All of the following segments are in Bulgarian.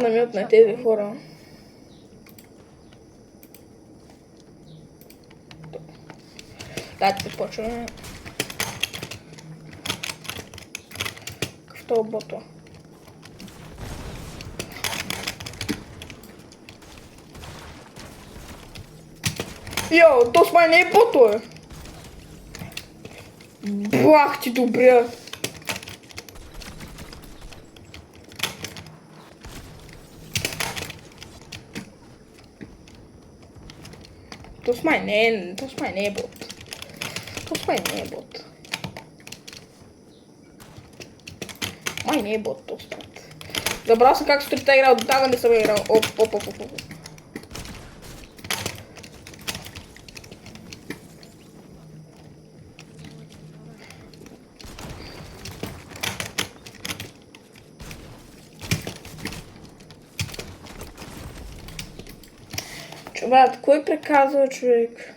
на мют на тези хора. Дайте почваме. Какъв бото? Йо, то с май не е бото, е. Бах ти добре. То с май не е бот. То с май не е бот. Май не е бот, то спад. Забрал съм как сутринта играл, отдавна не съм играл. Оп. Брат, кой приказва човек?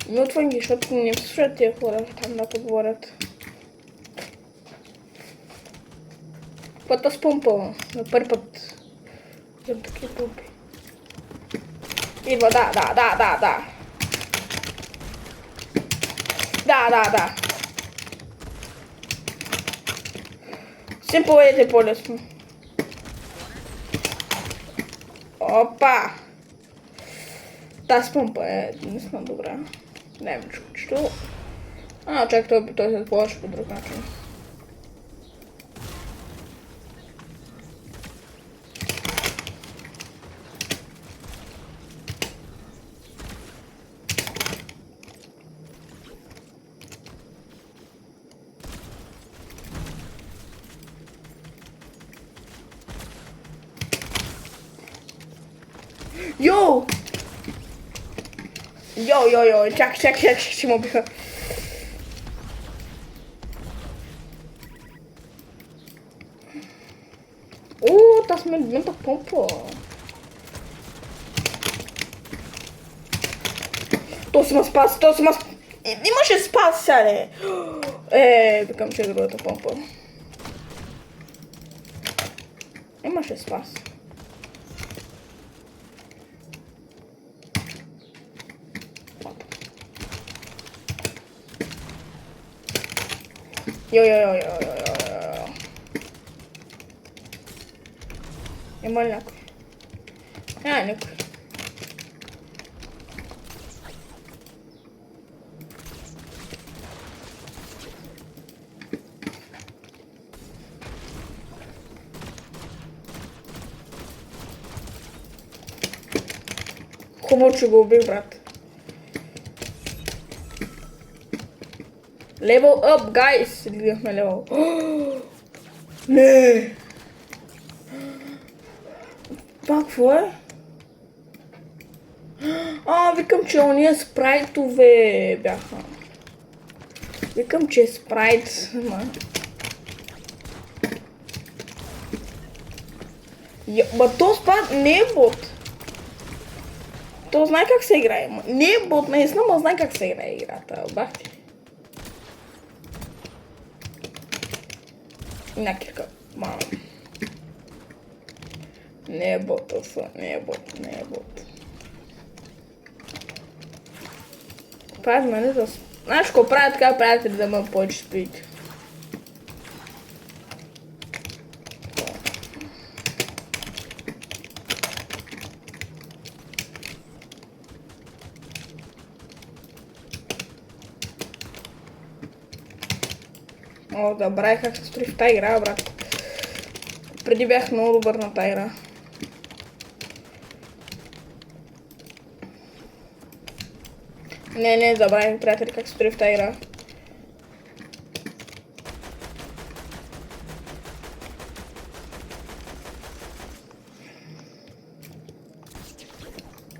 Мютвам ги, защото не слушат тия хора там да поговорят. Пътта с помпа, на първи път. Взем такива помпи. Идва, да. Да. Simple е по-лесно. Опа! Тази помпа е наистина добра. Дай ми чукчето. Чак той се положи по друг начин. Йоу! Чак, ще му биха. Тази сме едната помпа. То си ма спас. Имаше спас сега, викам, че е другата помпа. Имаше спас. Йо. Има ли някой? Някой. Хубаво, че го убих, брат. Level up, guys! Дигнахме левел. Не! Пак, какво е? Викам, че ония спрайтове бяха. Викам, че спрайт. То спад не е бот. То знае как се играе. Не е бот, наистина, но знае как се играе играта. Бах ти. На кирка. Мама. Не е бот, не е бот. Прави мене да... Знаеш, ако правя така, приятели да ме повече сприте. Забравих как се строи в тази игра, брат. Преди бях много добър на тази игра. Не, забравих, приятели, как се строи в тази игра.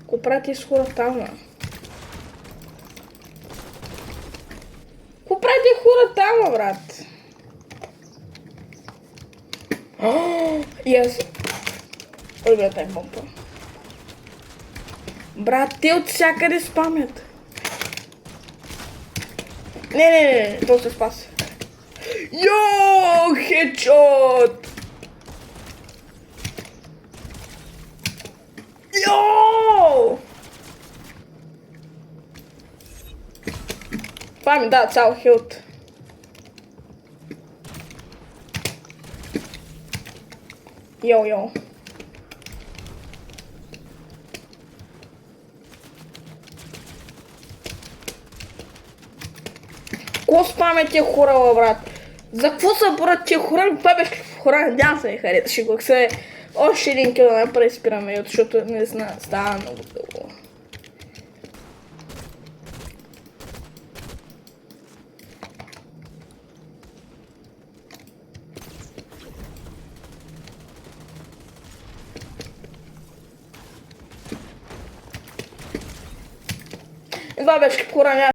Ко прати с хора там, Ко прати хора там, брат? Yes. Ой, брат, тай помпа. Брат, те от всякъде спамят. Не, то се спаси. Yo, headshot! Yo! Vai me dar tchau, Hilton. Yo. Какво спаме тия хора, брат? За какво са, брат, тия хора? Това беше хора, надявам се ми харесаше го. Се още един кил да направи спираме, защото не знам, става много дълго. Това беше хора,